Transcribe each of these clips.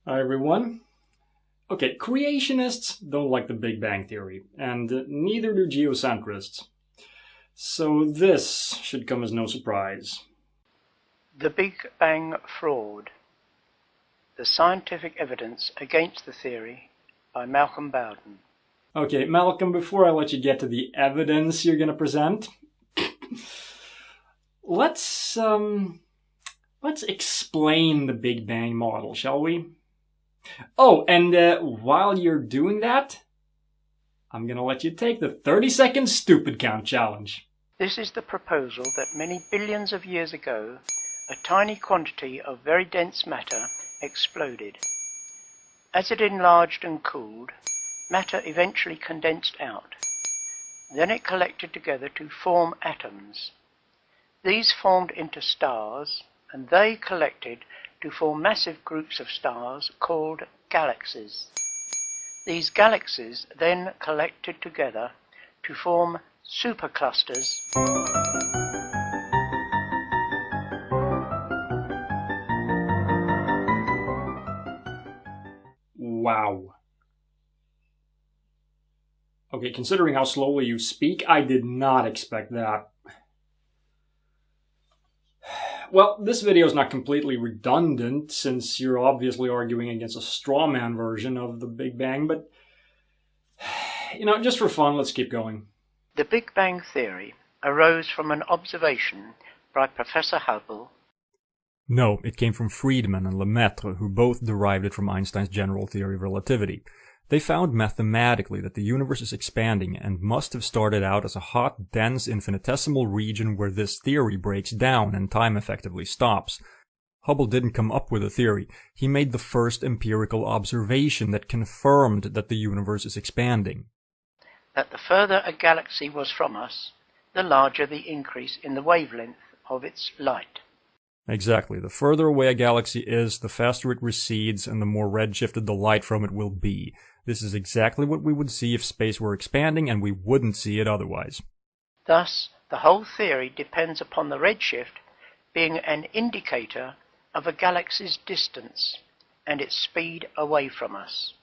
Hi everyone. Okay, creationists don't like the Big Bang Theory, and neither do geocentrists. So this should come as no surprise. The Big Bang Fraud. The Scientific Evidence Against the Theory by Malcolm Bowden. Okay, Malcolm, before I let you get to the evidence you're going to present, let's explain the Big Bang model, shall we? Oh, and while you're doing that, I'm going to let you take the 30-second stupid count challenge. This is the proposal that many billions of years ago, a tiny quantity of very dense matter exploded. As it enlarged and cooled, matter eventually condensed out. Then it collected together to form atoms. These formed into stars, and they collected to form massive groups of stars called galaxies. These galaxies then collected together to form superclusters. Wow. Okay, considering how slowly you speak, I did not expect that. Well, this video is not completely redundant, since you're obviously arguing against a straw man version of the Big Bang, but, just for fun, let's keep going. The Big Bang Theory arose from an observation by Professor Hubble. No, it came from Friedman and Lemaitre, who both derived it from Einstein's general theory of relativity. They found mathematically that the universe is expanding and must have started out as a hot, dense, infinitesimal region where this theory breaks down and time effectively stops. Hubble didn't come up with a theory. He made the first empirical observation that confirmed that the universe is expanding. That the further a galaxy was from us, the larger the increase in the wavelength of its light. Exactly. The further away a galaxy is, the faster it recedes and the more redshifted the light from it will be. This is exactly what we would see if space were expanding, and we wouldn't see it otherwise. Thus, the whole theory depends upon the redshift being an indicator of a galaxy's distance and its speed away from us.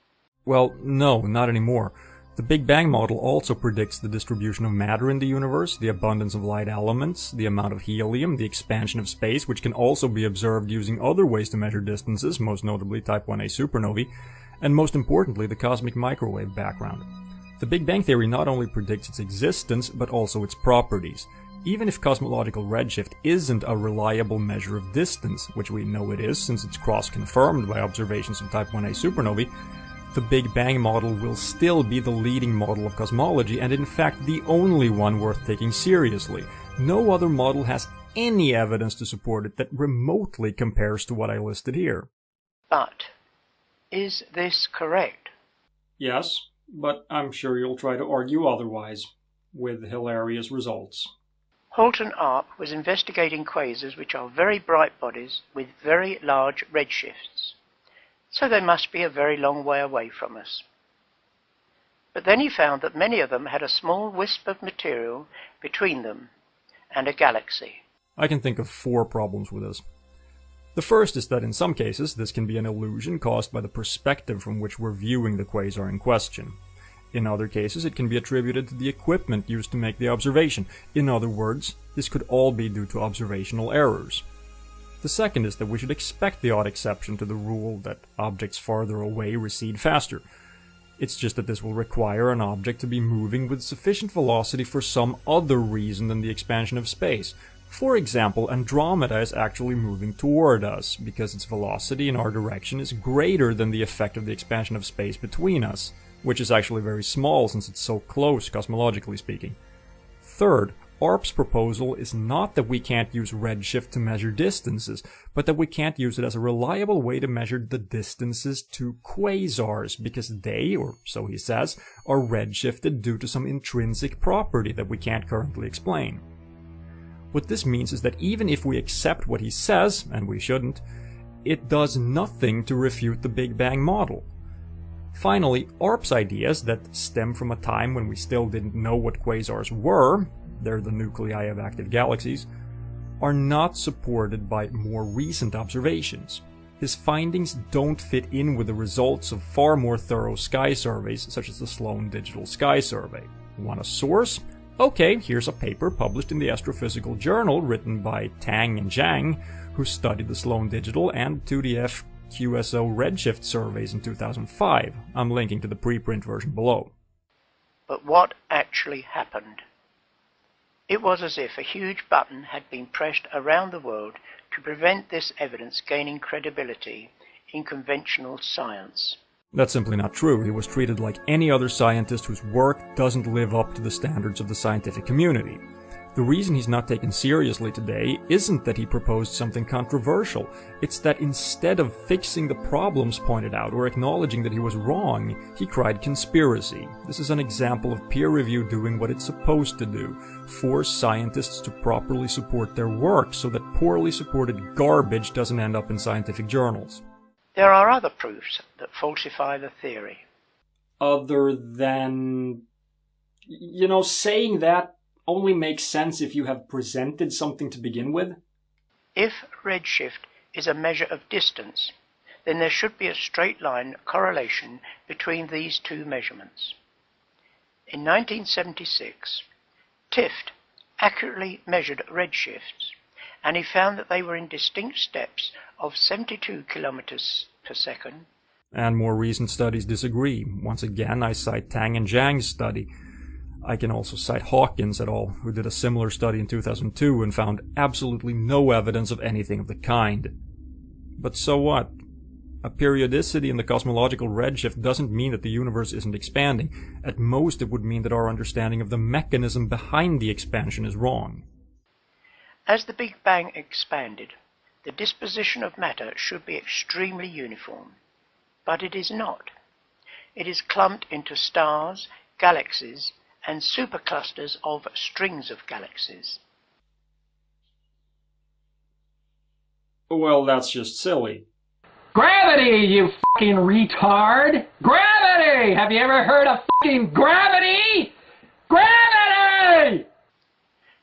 Well, no, not anymore. The Big Bang model also predicts the distribution of matter in the universe, the abundance of light elements, the amount of helium, the expansion of space, which can also be observed using other ways to measure distances, most notably Type 1a supernovae, and most importantly, the cosmic microwave background. The Big Bang Theory not only predicts its existence, but also its properties. Even if cosmological redshift isn't a reliable measure of distance, which we know it is since it's cross-confirmed by observations of Type 1a supernovae, the Big Bang model will still be the leading model of cosmology, and in fact the only one worth taking seriously. No other model has any evidence to support it that remotely compares to what I listed here. But is this correct? Yes, but I'm sure you'll try to argue otherwise, with hilarious results. Halton Arp was investigating quasars which are very bright bodies with very large redshifts. So they must be a very long way away from us. But then he found that many of them had a small wisp of material between them and a galaxy. I can think of 4 problems with this. The first is that in some cases this can be an illusion caused by the perspective from which we're viewing the quasar in question. In other cases it can be attributed to the equipment used to make the observation. In other words, this could all be due to observational errors. The second is that we should expect the odd exception to the rule that objects farther away recede faster. It's just that this will require an object to be moving with sufficient velocity for some other reason than the expansion of space. For example, Andromeda is actually moving toward us, because its velocity in our direction is greater than the effect of the expansion of space between us, which is actually very small since it's so close cosmologically speaking. Third, Arp's proposal is not that we can't use redshift to measure distances, but that we can't use it as a reliable way to measure the distances to quasars, because they, or so he says, are redshifted due to some intrinsic property that we can't currently explain. What this means is that even if we accept what he says, and we shouldn't, it does nothing to refute the Big Bang model. Finally, Arp's ideas that stem from a time when we still didn't know what quasars were, they're the nuclei of active galaxies, are not supported by more recent observations. his findings don't fit in with the results of far more thorough sky surveys, such as the Sloan Digital Sky Survey. Want a source? Okay, here's a paper published in the Astrophysical Journal written by Tang and Zhang, who studied the Sloan Digital and 2DF QSO redshift surveys in 2005. I'm linking to the preprint version below. But what actually happened? It was as if a huge button had been pressed around the world to prevent this evidence gaining credibility in conventional science. That's simply not true. He was treated like any other scientist whose work doesn't live up to the standards of the scientific community. The reason he's not taken seriously today isn't that he proposed something controversial. It's that instead of fixing the problems pointed out or acknowledging that he was wrong, he cried conspiracy. This is an example of peer review doing what it's supposed to do: force scientists to properly support their work so that poorly supported garbage doesn't end up in scientific journals. There are other proofs that falsify the theory. Other than, saying that only makes sense if you have presented something to begin with. If redshift is a measure of distance, then there should be a straight line correlation between these two measurements. In 1976, Tift accurately measured redshifts, and he found that they were in distinct steps of 72 kilometers per second. And more recent studies disagree. Once again, I cite Tang and Zhang's study. I can also cite Hawkins et al., who did a similar study in 2002 and found absolutely no evidence of anything of the kind. But so what? A periodicity in the cosmological redshift doesn't mean that the universe isn't expanding. At most, it would mean that our understanding of the mechanism behind the expansion is wrong. As the Big Bang expanded, the disposition of matter should be extremely uniform. But it is not. It is clumped into stars, galaxies, and superclusters of strings of galaxies. Well, that's just silly. Gravity, you fucking retard! Gravity! Have you ever heard of fucking gravity? Gravity!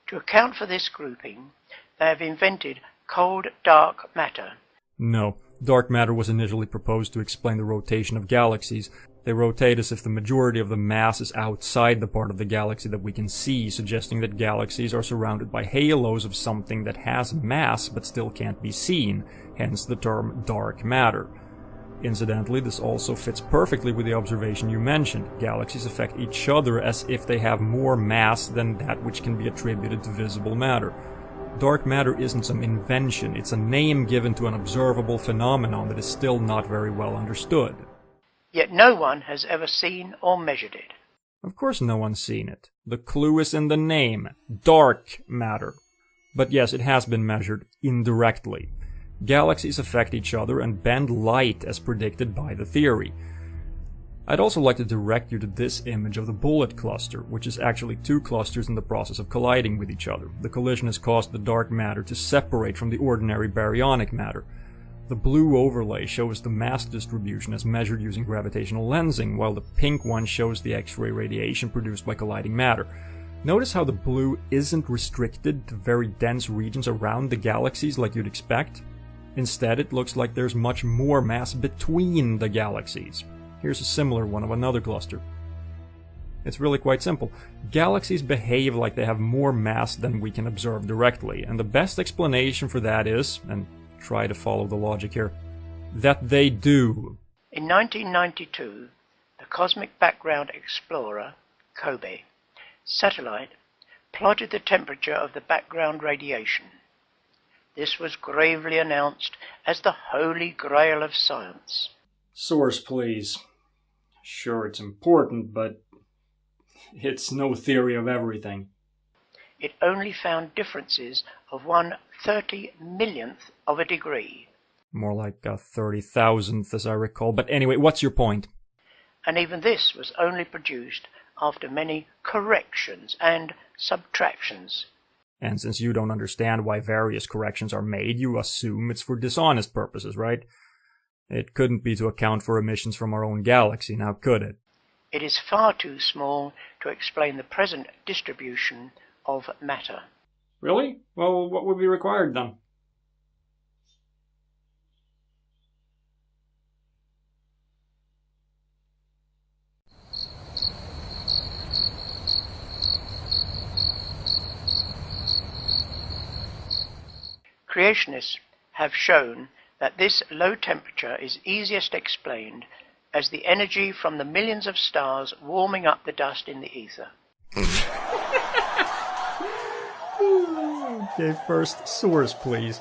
To account for this grouping, they have invented cold dark matter. No, dark matter was initially proposed to explain the rotation of galaxies. They rotate as if the majority of the mass is outside the part of the galaxy that we can see, suggesting that galaxies are surrounded by halos of something that has mass but still can't be seen, hence the term dark matter. Incidentally, this also fits perfectly with the observation you mentioned. Galaxies affect each other as if they have more mass than that which can be attributed to visible matter. Dark matter isn't some invention, it's a name given to an observable phenomenon that is still not very well understood. Yet no one has ever seen or measured it. Of course no one's seen it. The clue is in the name, dark matter. But yes, it has been measured indirectly. Galaxies affect each other and bend light as predicted by the theory. I'd also like to direct you to this image of the bullet cluster, which is actually two clusters in the process of colliding with each other. The collision has caused the dark matter to separate from the ordinary baryonic matter. The blue overlay shows the mass distribution as measured using gravitational lensing, while the pink one shows the X-ray radiation produced by colliding matter. Notice how the blue isn't restricted to very dense regions around the galaxies like you'd expect? Instead, it looks like there's much more mass between the galaxies. Here's a similar one of another cluster. It's really quite simple. Galaxies behave like they have more mass than we can observe directly, and the best explanation for that is, and try to follow the logic here, that they do. In 1992, the Cosmic Background Explorer, COBE, satellite plotted the temperature of the background radiation. This was gravely announced as the holy grail of science. Source, please. Sure, it's important, but it's no theory of everything. It only found differences of 1/30,000,000th of a degree. More like a 30,000th as I recall, but anyway, what's your point? And even this was only produced after many corrections and subtractions. And since you don't understand why various corrections are made, you assume it's for dishonest purposes, right? It couldn't be to account for emissions from our own galaxy, now could it? It is far too small to explain the present distribution of matter. Really? Well, what would be required then? Creationists have shown that this low temperature is easiest explained as the energy from the millions of stars warming up the dust in the ether. Okay, first, source please.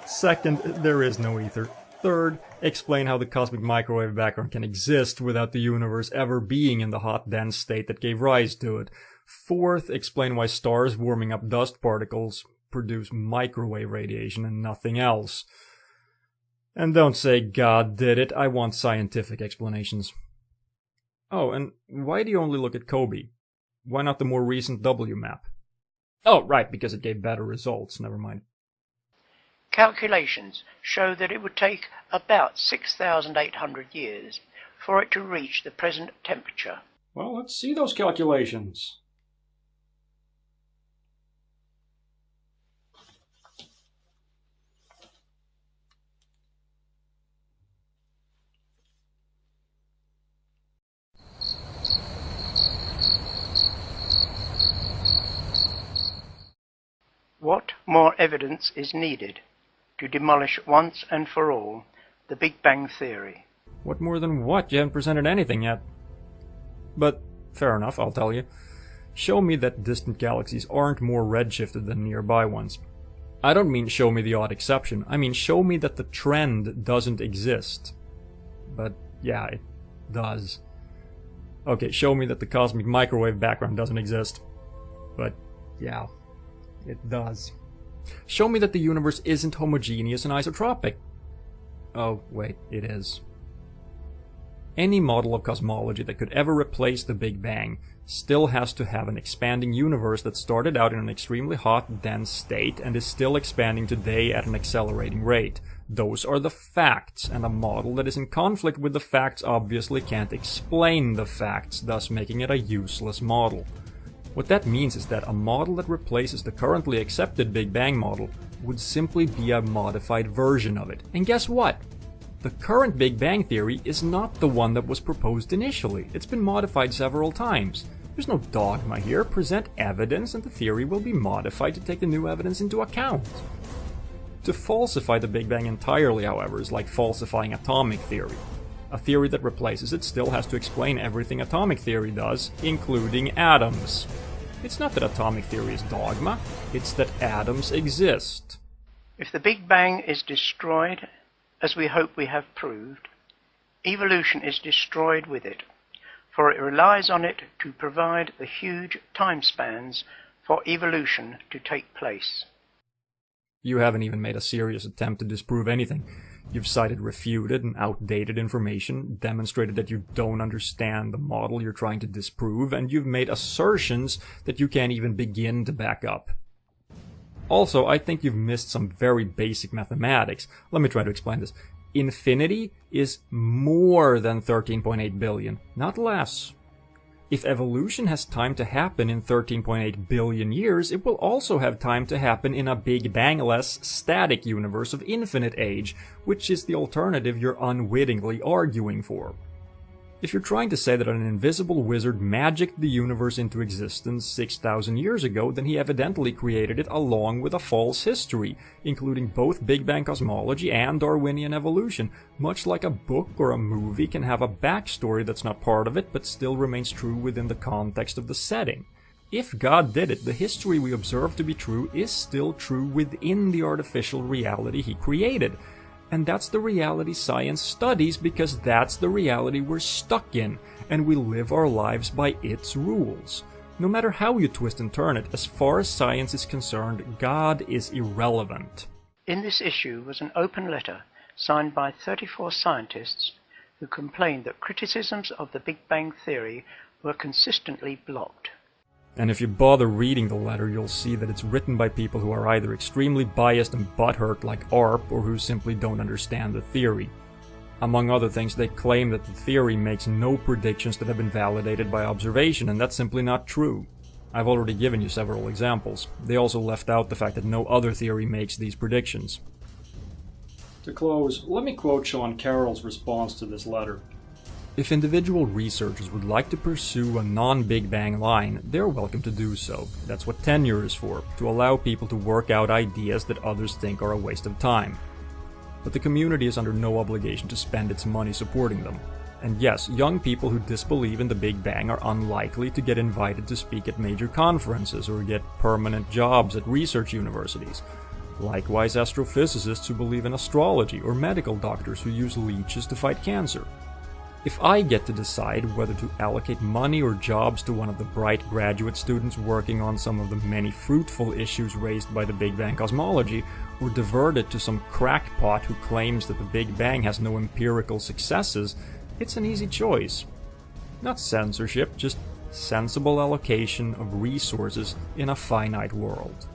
Second, there is no ether. Third, explain how the cosmic microwave background can exist without the universe ever being in the hot, dense state that gave rise to it. Fourth, explain why stars warming up dust particles produce microwave radiation and nothing else. And don't say God did it, I want scientific explanations. Oh, and why do you only look at Kobe? Why not the more recent W map? Oh, right, because it gave better results, never mind. Calculations show that it would take about 6,800 years for it to reach the present temperature. Well, let's see those calculations. What more evidence is needed to demolish once and for all the Big Bang Theory? What more than what? You haven't presented anything yet. But, fair enough, I'll tell you. Show me that distant galaxies aren't more redshifted than nearby ones. I don't mean show me the odd exception, I mean show me that the trend doesn't exist. But, yeah, it does. Okay, show me that the cosmic microwave background doesn't exist. But, yeah, it does. Show me that the universe isn't homogeneous and isotropic. Oh, wait, it is. Any model of cosmology that could ever replace the Big Bang still has to have an expanding universe that started out in an extremely hot, dense state and is still expanding today at an accelerating rate. Those are the facts, and a model that is in conflict with the facts obviously can't explain the facts, thus making it a useless model. What that means is that a model that replaces the currently accepted Big Bang model would simply be a modified version of it. And guess what? The current Big Bang theory is not the one that was proposed initially. It's been modified several times. There's no dogma here. Present evidence and the theory will be modified to take the new evidence into account. To falsify the Big Bang entirely, however, is like falsifying atomic theory. A theory that replaces it still has to explain everything atomic theory does, including atoms. It's not that atomic theory is dogma, it's that atoms exist. If the Big Bang is destroyed, as we hope we have proved, evolution is destroyed with it, for it relies on it to provide the huge time spans for evolution to take place. You haven't even made a serious attempt to disprove anything. You've cited refuted and outdated information, demonstrated that you don't understand the model you're trying to disprove, and you've made assertions that you can't even begin to back up. Also, I think you've missed some very basic mathematics. Let me try to explain this. Infinity is more than 13.8 billion, not less. If evolution has time to happen in 13.8 billion years, it will also have time to happen in a Big Bang-less static universe of infinite age, which is the alternative you're unwittingly arguing for. If you're trying to say that an invisible wizard magicked the universe into existence 6,000 years ago, then he evidently created it along with a false history, including both Big Bang cosmology and Darwinian evolution, much like a book or a movie can have a backstory that's not part of it but still remains true within the context of the setting. If God did it, the history we observe to be true is still true within the artificial reality he created. And that's the reality science studies because that's the reality we're stuck in, and we live our lives by its rules. No matter how you twist and turn it, as far as science is concerned, God is irrelevant. In this issue was an open letter signed by 34 scientists who complained that criticisms of the Big Bang Theory were consistently blocked. And if you bother reading the letter, you'll see that it's written by people who are either extremely biased and butthurt like ARP, or who simply don't understand the theory. Among other things, they claim that the theory makes no predictions that have been validated by observation, and that's simply not true. I've already given you several examples. They also left out the fact that no other theory makes these predictions. To close, let me quote Sean Carroll's response to this letter. If individual researchers would like to pursue a non-Big Bang line, they're welcome to do so. That's what tenure is for, to allow people to work out ideas that others think are a waste of time. But the community is under no obligation to spend its money supporting them. And yes, young people who disbelieve in the Big Bang are unlikely to get invited to speak at major conferences or get permanent jobs at research universities. Likewise, astrophysicists who believe in astrology or medical doctors who use leeches to fight cancer. If I get to decide whether to allocate money or jobs to one of the bright graduate students working on some of the many fruitful issues raised by the Big Bang cosmology, or divert it to some crackpot who claims that the Big Bang has no empirical successes, it's an easy choice. Not censorship, just sensible allocation of resources in a finite world.